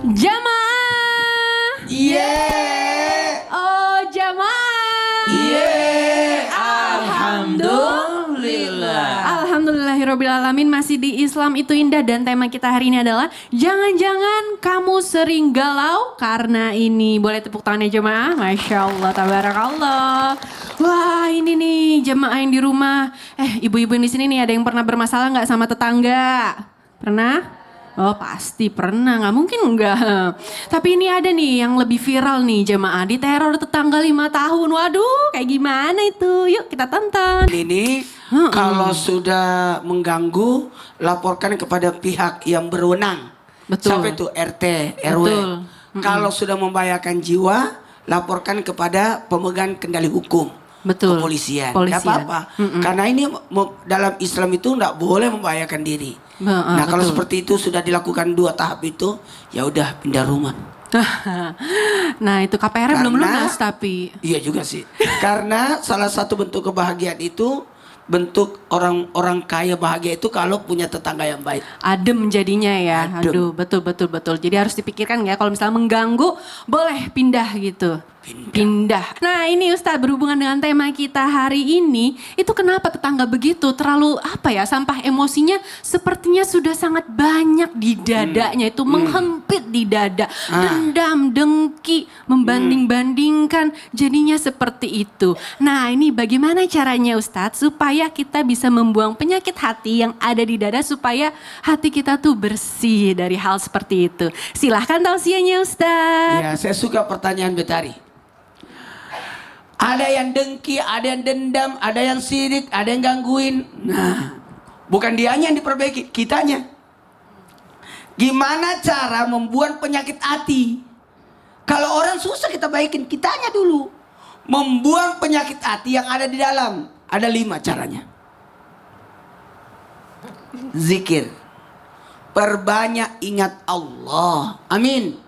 Jamaah. Yeah. Oh jamaah. Yeah. Alhamdulillah. Alhamdulillahirrabbilalamin. Masih di Islam itu indah. Dan tema kita hari ini adalah jangan-jangan kamu sering galau karena ini. Boleh tepuk tangannya jemaah? Masya Allah, tabarakallah. Wah ini nih jemaah yang di rumah. Ibu-ibu yang di sini nih ada yang pernah bermasalah nggak sama tetangga? Pernah? Oh pasti pernah, nggak mungkin enggak. Tapi ini ada nih yang lebih viral nih jemaah. Diteror tetangga 5 tahun. Waduh kayak gimana itu? Yuk kita tonton. Ini kalau sudah mengganggu, laporkan kepada pihak yang berwenang. Betul. Sampai itu RT, RW. Betul. Kalau sudah membahayakan jiwa, laporkan kepada pemegang kendali hukum. Betul. Kepolisian. Polisian. Gak apa-apa. Karena ini dalam Islam itu nggak boleh membahayakan diri. Nah kalau betul. seperti itu sudah dilakukan 2 tahap itu, ya udah pindah rumah. Nah itu KPR belum lunas tapi. Iya juga sih. Karena salah satu bentuk kebahagiaan itu, bentuk orang kaya bahagia itu kalau punya tetangga yang baik. Adem jadinya ya. Adem. Aduh betul. Jadi harus dipikirkan ya kalau misalnya mengganggu boleh pindah gitu. Pindah. Nah ini Ustadz berhubungan dengan tema kita hari ini. Itu kenapa tetangga begitu? Terlalu apa ya, sampah emosinya sepertinya sudah sangat banyak di dadanya. Itu menghempit di dada. Dendam, dengki, membanding-bandingkan. Jadinya seperti itu. Nah ini bagaimana caranya Ustadz supaya kita bisa membuang penyakit hati yang ada di dada. Supaya hati kita tuh bersih dari hal seperti itu. Silahkan tausiahnya Ustadz. Ya, saya suka pertanyaan Betari. Ada yang dengki, ada yang dendam, ada yang sirik, ada yang gangguin. Nah, bukan dianya yang diperbaiki, kitanya. Gimana cara membuang penyakit hati? Kalau orang susah kita baikin, kitanya dulu. Membuang penyakit hati yang ada di dalam. Ada 5 caranya. Zikir. Perbanyak ingat Allah. Amin.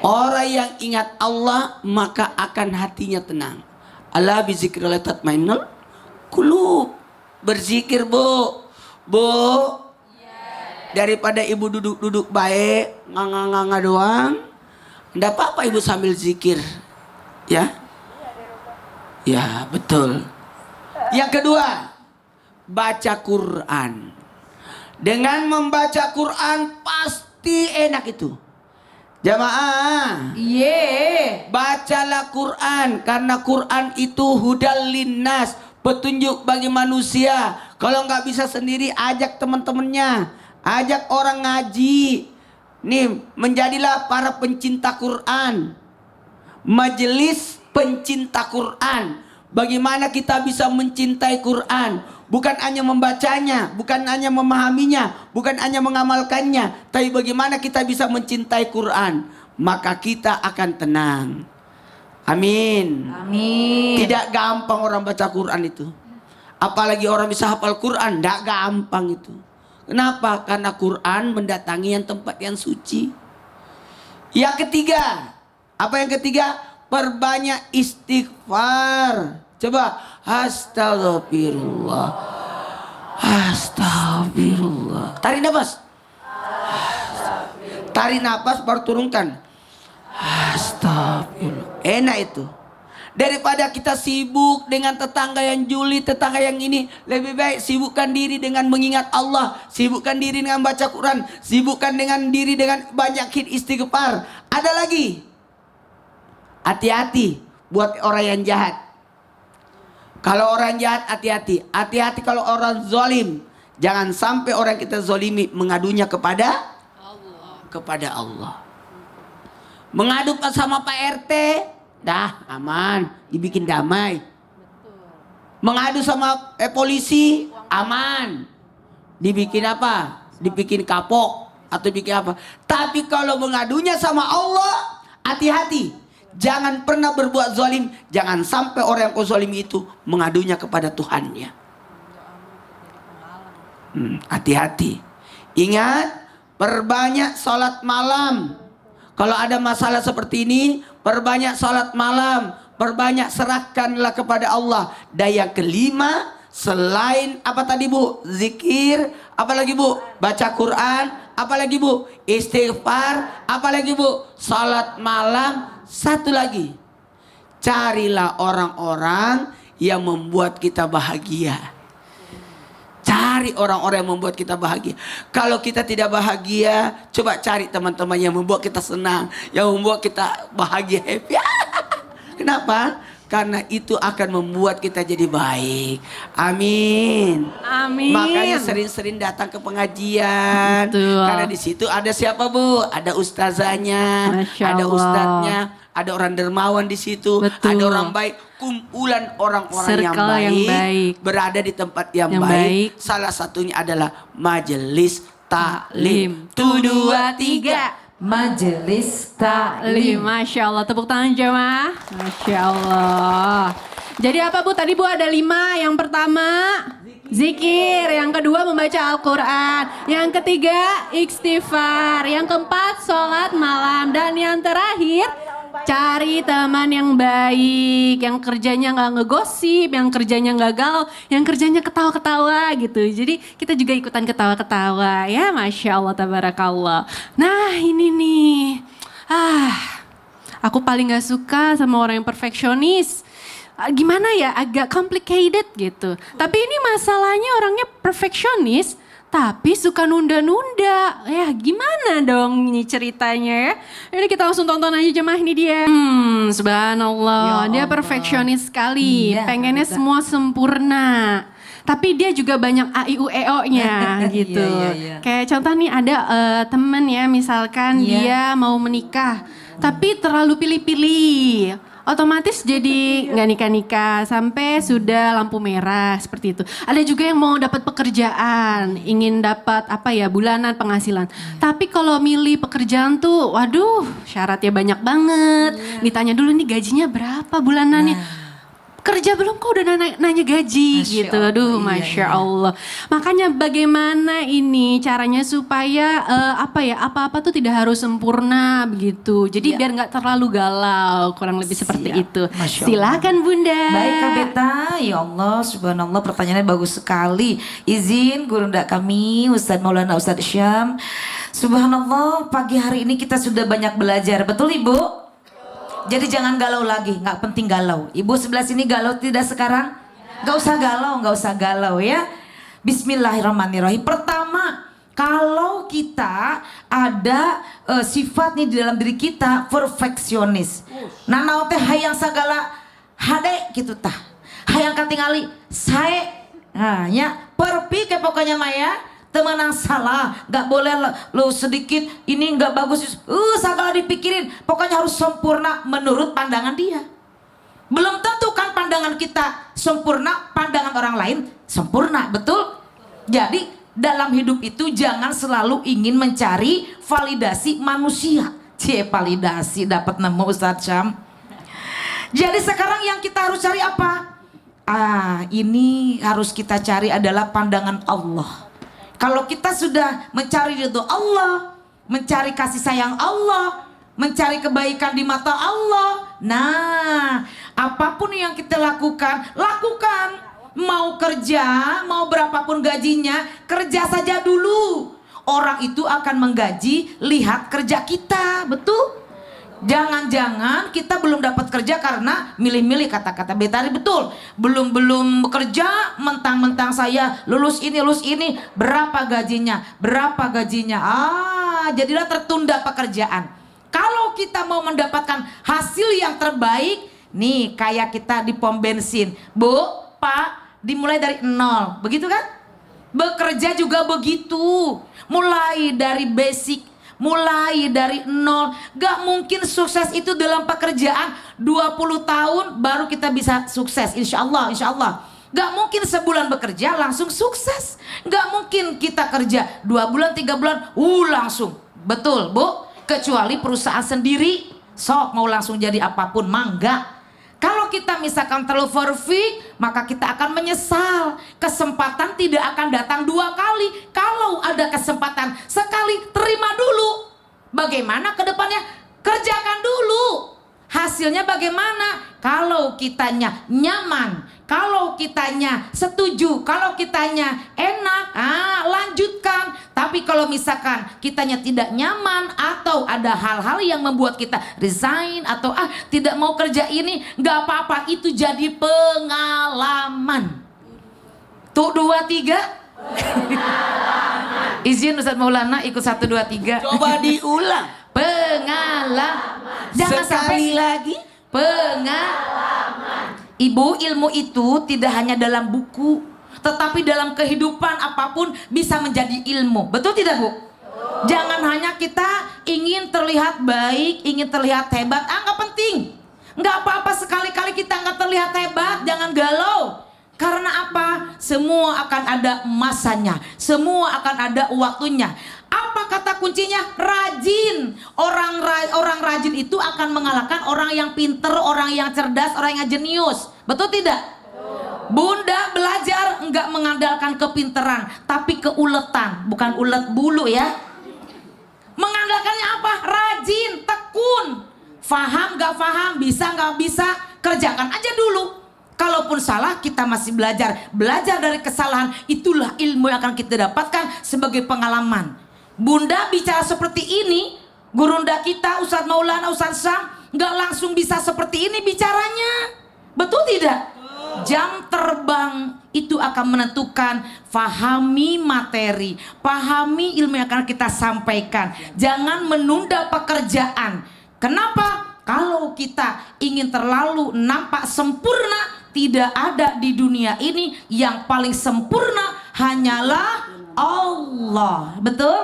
Orang yang ingat Allah maka akan hatinya tenang. Ala bizikrillah tatmainnul qulub. Berzikir bu. Daripada ibu duduk-duduk baik, nganga-nganga doang. Nggak apa-apa ibu sambil zikir. Ya. Ya betul. Yang kedua, baca Quran. Dengan membaca Quran pasti enak itu. Jamaah, bacalah Quran karena Quran itu hudal linnas, petunjuk bagi manusia. Kalau nggak bisa sendiri, ajak teman-temannya, ajak orang ngaji. Nih, menjadilah para pencinta Quran, majelis pencinta Quran. Bagaimana kita bisa mencintai Quran? Bukan hanya membacanya, bukan hanya memahaminya, bukan hanya mengamalkannya, tapi bagaimana kita bisa mencintai Quran, maka kita akan tenang. Amin. Amin. Tidak gampang orang baca Quran itu. Apalagi orang bisa hafal Quran, tidak gampang itu. Kenapa? Karena Quran mendatangi yang tempat yang suci. Yang ketiga, apa yang ketiga? Perbanyak istighfar. Coba, astagfirullah, astagfirullah. Tarik nafas. Tarik nafas baru turunkan. Astagfirullah. Enak itu. Daripada kita sibuk dengan tetangga yang juli, tetangga yang ini, lebih baik sibukkan diri dengan mengingat Allah, sibukkan diri dengan baca Quran, sibukkan dengan diri dengan banyakin istighfar. Ada lagi. Hati-hati buat orang yang jahat. Kalau orang jahat hati-hati. Hati-hati kalau orang zalim. Jangan sampai orang kita zalimi mengadunya kepada Allah. Kepada Allah. Mengadu sama Pak RT, dah aman, dibikin damai. Mengadu sama polisi, aman. Dibikin apa? Dibikin kapok atau bikin apa? Tapi kalau mengadunya sama Allah, hati-hati. Jangan pernah berbuat zalim. Jangan sampai orang yang kau zalimi itu mengadunya kepada Tuhannya. Hati-hati. Ingat, perbanyak salat malam. Kalau ada masalah seperti ini, perbanyak salat malam. Perbanyak serahkanlah kepada Allah. Dan yang kelima, selain apa tadi Bu? Zikir, apa lagi Bu? Baca Quran. apalagi Bu? Istighfar, apalagi Bu? Salat malam. Satu lagi, carilah orang-orang yang membuat kita bahagia. Cari orang-orang yang membuat kita bahagia. Kalau kita tidak bahagia, coba cari teman-teman yang membuat kita senang, yang membuat kita bahagia, happy. Kenapa? Karena itu akan membuat kita jadi baik. Amin. Amin. Makanya sering-sering datang ke pengajian. Betul. Karena di situ ada siapa Bu? Ada ustazanya, Masya ada Allah. ustadznya, ada orang dermawan di situ, Betul. ada orang baik. Kumpulan orang-orang yang Circle baik, yang baik. berada di tempat yang Yang baik. baik. Salah satunya adalah majelis taklim. Tuh, dua, tiga. Majelis Taklim, Taklim. Masya Allah. Tepuk tangan jemaah. Masya Allah. Jadi apa Bu? Tadi Bu ada 5. Yang pertama zikir. Yang kedua membaca Al-Quran. Yang ketiga istighfar. Yang keempat sholat malam. Dan yang terakhir cari teman yang baik. Yang kerjanya nggak ngegosip. Yang kerjanya nggak galau. Yang kerjanya ketawa-ketawa gitu. Jadi kita juga ikutan ketawa-ketawa. Ya Masya Allah, tabarakallah. Nah ini nih. Aku paling gak suka sama orang yang perfeksionis. Gimana ya, agak complicated gitu. Tapi ini masalahnya orangnya perfeksionis, tapi suka nunda-nunda. Ya gimana dong ini ceritanya ya. Ini kita langsung tonton aja jemaah, ini dia. Subhanallah, Ya dia Allah. perfeksionis sekali. Iya, Pengennya betul. semua sempurna. Tapi dia juga banyak AIUEO-nya gitu. Iya. Kayak contoh nih ada temen ya, misalkan Iya. dia mau menikah, tapi terlalu pilih-pilih. Otomatis jadi nggak nikah-nikah sampai sudah lampu merah seperti itu. Ada juga yang mau dapat pekerjaan, ingin dapat apa ya, bulanan penghasilan. Tapi kalau milih pekerjaan tuh, waduh syaratnya banyak banget. Ditanya dulu nih gajinya berapa bulanannya. Kerja belum kok udah nanya gaji Masya gitu. Allah, Aduh, iya, Masya iya. Allah. Makanya bagaimana ini caranya supaya apa-apa tuh tidak harus sempurna begitu. Jadi Iya. biar nggak terlalu galau, kurang lebih seperti Siap. itu. Masya Allah. Silakan Bunda. Baik Kak Beta, ya Allah subhanallah pertanyaannya bagus sekali. Izin guru ndak kami Ustadz Maulana Ustadz Syam. Subhanallah pagi hari ini kita sudah banyak belajar, betul Ibu? Jadi jangan galau lagi, nggak penting galau. Ibu sebelah sini galau tidak sekarang? Nggak usah galau ya. Bismillahirrahmanirrahim. Pertama, kalau kita ada sifat nih di dalam diri kita perfeksionis. Nah, naon teh hayang sagala hade gitu tah. Hayang katingali sae. Nah, nya perpi ke pokoknya Maya. Temenang salah, nggak boleh lo sedikit ini nggak bagus, segala dipikirin, pokoknya harus sempurna menurut pandangan dia. Belum tentu kan pandangan kita sempurna, pandangan orang lain sempurna, betul? Jadi dalam hidup itu jangan selalu ingin mencari validasi manusia. Validasi dapat nemu Ustadz Syam. Jadi sekarang yang kita harus cari apa? Ini harus kita cari adalah pandangan Allah. Kalau kita sudah mencari ridho Allah, mencari kasih sayang Allah, mencari kebaikan di mata Allah, nah apapun yang kita lakukan, lakukan. Mau kerja, mau berapapun gajinya, kerja saja dulu. Orang itu akan menggaji lihat kerja kita, betul? Jangan-jangan kita belum dapat kerja karena milih-milih, kata-kata Betari betul. Belum bekerja, mentang-mentang saya lulus ini, berapa gajinya? Jadilah tertunda pekerjaan. Kalau kita mau mendapatkan hasil yang terbaik, nih kayak kita di pom bensin, Bu, Pak, dimulai dari 0, begitu kan? Bekerja juga begitu, mulai dari basic. Mulai dari 0. Gak mungkin sukses itu dalam pekerjaan 20 tahun baru kita bisa sukses, insya Allah. Gak mungkin sebulan bekerja langsung sukses. Gak mungkin kita kerja 2 bulan 3 bulan langsung. Betul Bu? Kecuali perusahaan sendiri, sok mau langsung jadi apapun, mangga. Kalau kita misalkan terlalu perfect, maka kita akan menyesal. Kesempatan tidak akan datang 2 kali. Kalau ada kesempatan sekali, terima dulu. Bagaimana ke depannya? Kerjakan dulu. Hasilnya bagaimana? Kalau kitanya nyaman, kalau kitanya setuju, kalau kitanya enak, lanjutkan. Tapi Tapi kalau misalkan kitanya tidak nyaman atau ada hal-hal yang membuat kita resign atau tidak mau kerja ini, nggak apa-apa, itu jadi pengalaman. Tuh 2 3. Izin Ustaz Maulana ikut 1 2 3. Coba diulang. Pengalaman. Jangan Sekali sampai lagi. pengalaman. Ibu, ilmu itu tidak hanya dalam buku, tetapi dalam kehidupan apapun bisa menjadi ilmu. Betul tidak, Bu? Jangan hanya kita ingin terlihat baik, ingin terlihat hebat. Nggak penting. Nggak apa-apa sekali-kali kita nggak terlihat hebat, jangan galau. Karena apa? Semua akan ada masanya, semua akan ada waktunya. Apa kata kuncinya? Rajin. Orang rajin itu akan mengalahkan orang yang pinter, orang yang cerdas, orang yang jenius. Betul tidak? Bunda belajar enggak mengandalkan kepinteran, tapi keuletan, bukan ulet bulu ya. Mengandalkannya apa? Rajin, tekun. Faham gak faham, bisa gak bisa, kerjakan aja dulu. Kalaupun salah, kita masih belajar. Belajar dari kesalahan, itulah ilmu yang akan kita dapatkan sebagai pengalaman. Bunda bicara seperti ini, gurunda kita Ustadz Maulana, Ustadz Syam gak langsung bisa seperti ini bicaranya. Betul tidak? Jam terbang itu akan menentukan. Fahami materi, pahami ilmu yang akan kita sampaikan. Jangan menunda pekerjaan. Kenapa? Kalau kita ingin terlalu nampak sempurna, tidak ada di dunia ini yang paling sempurna hanyalah Allah. Betul?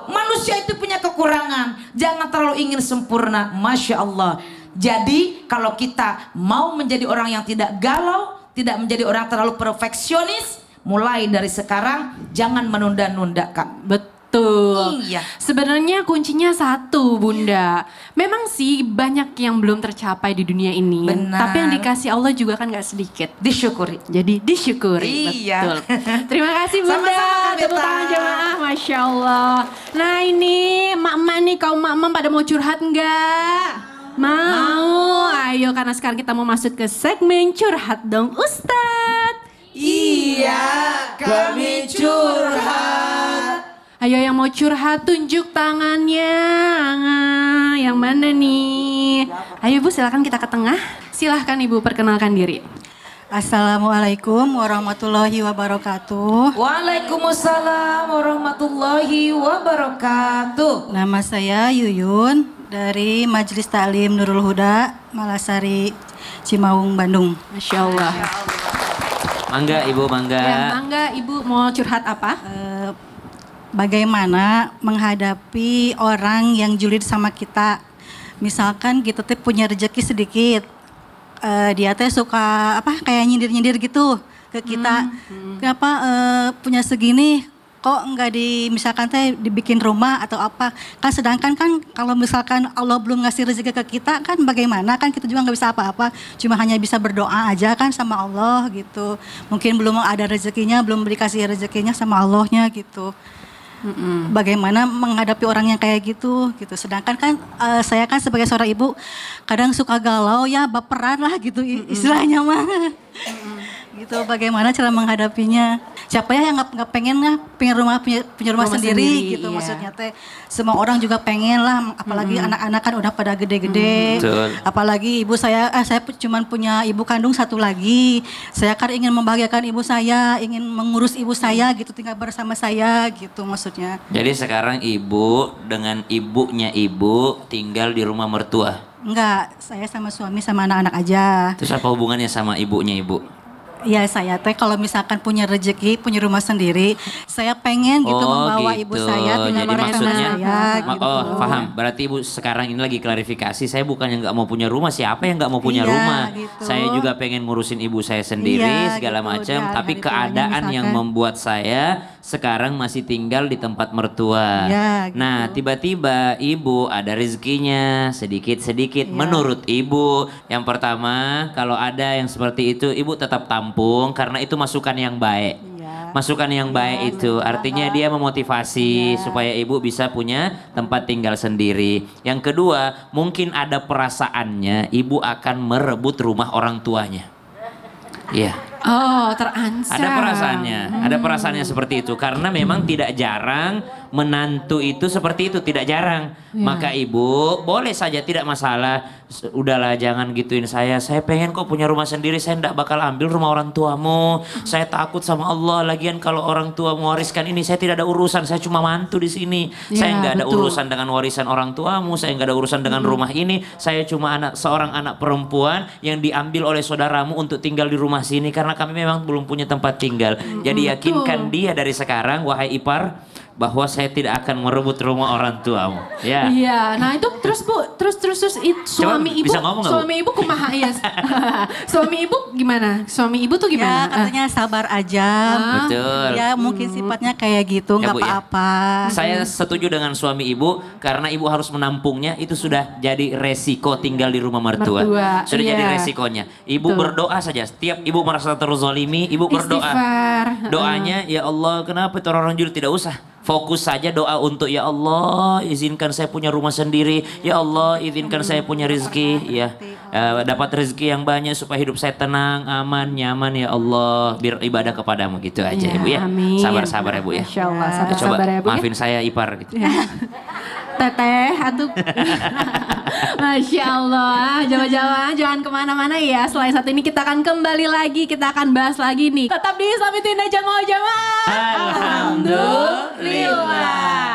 Manusia itu punya kekurangan. Jangan terlalu ingin sempurna. Masya Allah. Jadi kalau kita mau menjadi orang yang tidak galau, tidak menjadi orang terlalu perfeksionis, mulai dari sekarang jangan menunda-nunda, Kak. Betul. Iya. Sebenarnya kuncinya satu, Bunda. Memang sih banyak yang belum tercapai di dunia ini. Benar. Tapi yang dikasih Allah juga kan gak sedikit. Disyukuri. Jadi disyukuri. Iya. Betul. Terima kasih Bunda. Sama-sama, Kak Tepuk Beta. tangan jemaah. Masya Allah. Nah ini mak-mak nih, kaum mak-mak pada mau curhat nggak? Mau. Ayo karena sekarang kita mau masuk ke segmen curhat dong Ustadz. Iya, kami curhat. Ayo yang mau curhat tunjuk tangannya. Yang mana nih? Ayo Bu silakan kita ke tengah. Silahkan Ibu perkenalkan diri. Assalamualaikum warahmatullahi wabarakatuh. Waalaikumsalam warahmatullahi wabarakatuh. Nama saya Yuyun dari Majelis Taklim Nurul Huda, Malasari, Cimaung, Bandung. Masya Allah. Mangga Ibu, mangga. Ya, mangga Ibu mau curhat apa? Bagaimana menghadapi orang yang julid sama kita? Misalkan kita tuh punya rezeki sedikit, dia teh suka kayak nyindir-nyindir gitu ke kita. Kenapa punya segini? Kok nggak misalkan teh dibikin rumah atau apa? Kan sedangkan kan kalau misalkan Allah belum ngasih rezeki ke kita kan bagaimana, kan kita juga nggak bisa apa-apa, cuma hanya bisa berdoa aja kan sama Allah gitu. Mungkin belum ada rezekinya, belum dikasih rezekinya sama Allahnya gitu. Bagaimana menghadapi orang yang kayak gitu. Sedangkan kan saya kan sebagai seorang ibu kadang suka galau ya, baperan lah gitu istilahnya mah. Gitu, bagaimana cara menghadapinya? Siapa ya yang nggak pengen punya rumah sendiri gitu, iya. maksudnya teh semua orang juga pengen lah, apalagi anak-anak kan udah pada gede-gede. Apalagi ibu saya cuma punya ibu kandung satu lagi. Saya kan ingin membahagiakan ibu saya, ingin mengurus ibu saya gitu, tinggal bersama saya gitu maksudnya. Jadi sekarang Ibu dengan ibunya Ibu tinggal di rumah mertua. Enggak, saya sama suami sama anak-anak aja. Terus apa hubungannya sama ibunya Ibu? Ya saya teh kalau misalkan punya rezeki, punya rumah sendiri, saya pengen gitu membawa ibu saya tinggal Jadi bersama maksudnya, saya gitu. oh paham. Berarti Ibu sekarang ini lagi klarifikasi. Saya bukannya nggak mau punya rumah. Siapa yang nggak mau punya Iya, rumah? gitu. Saya juga pengen ngurusin ibu saya sendiri Iya, segala gitu. macam. Dan Tapi hari keadaan tuanya yang misalkan. membuat saya sekarang masih tinggal di tempat mertua. Iya, gitu. Nah tiba-tiba Ibu ada rezekinya sedikit-sedikit. Iya. Menurut Ibu, yang pertama kalau ada yang seperti itu Ibu tetap tampung karena itu masukan yang baik. Iya. Masukan yang baik itu artinya dia memotivasi supaya ibu bisa punya tempat tinggal sendiri. Yang kedua, mungkin ada perasaannya ibu akan merebut rumah orang tuanya. Iya. Oh, terancam. Ada perasaannya, ada perasaannya seperti itu karena memang tidak jarang menantu itu seperti itu, tidak jarang. Ya. Maka ibu boleh saja, tidak masalah. Udahlah jangan gituin saya pengen kok punya rumah sendiri, saya tidak bakal ambil rumah orang tuamu. Saya takut sama Allah, lagian kalau orang tua mewariskan ini saya tidak ada urusan, saya cuma mantu di sini. Ya, Saya nggak ada betul. urusan dengan warisan orang tuamu, saya nggak ada urusan dengan rumah ini. Saya cuma seorang anak perempuan yang diambil oleh saudaramu untuk tinggal di rumah sini karena kami memang belum punya tempat tinggal. Jadi yakinkan dia dari sekarang, wahai ipar, bahwa saya tidak akan merebut rumah orang tuamu. Ya. Iya, nah itu terus Bu, terus suami ibu, bisa ngomong nggak, Bu? suami ibu kumaha ya? Suami ibu gimana? Suami ibu tuh Ya gimana? katanya sabar aja. Betul. Ya mungkin sifatnya kayak gitu, Ya, nggak Bu, ya. apa-apa. Saya setuju dengan suami ibu karena ibu harus menampungnya, itu sudah jadi resiko tinggal di rumah mertua. Sudah iya. jadi resikonya. Ibu Betul. berdoa saja. Setiap ibu merasa terzolimi, ibu berdoa. Istighfar. Doanya, ya Allah, kenapa itu orang jujur, tidak usah. Fokus saja doa untuk ya Allah izinkan saya punya rumah sendiri, ya Allah izinkan saya punya rezeki, ya dapat rezeki yang banyak supaya hidup saya tenang, aman, nyaman, ya Allah biar ibadah kepadamu, gitu aja Ya, ibu ya. amin. Sabar-sabar ya bu ya. Masya Allah, Coba sabar-sabar ya Bu. maafin saya ipar gitu. Ya. Teteh, aduh. Masya Allah, jangan kemana-mana ya. Selain satu ini kita akan kembali lagi, kita akan bahas lagi nih. Tetap di Islamitin aja mau jamaah. Alhamdulillah.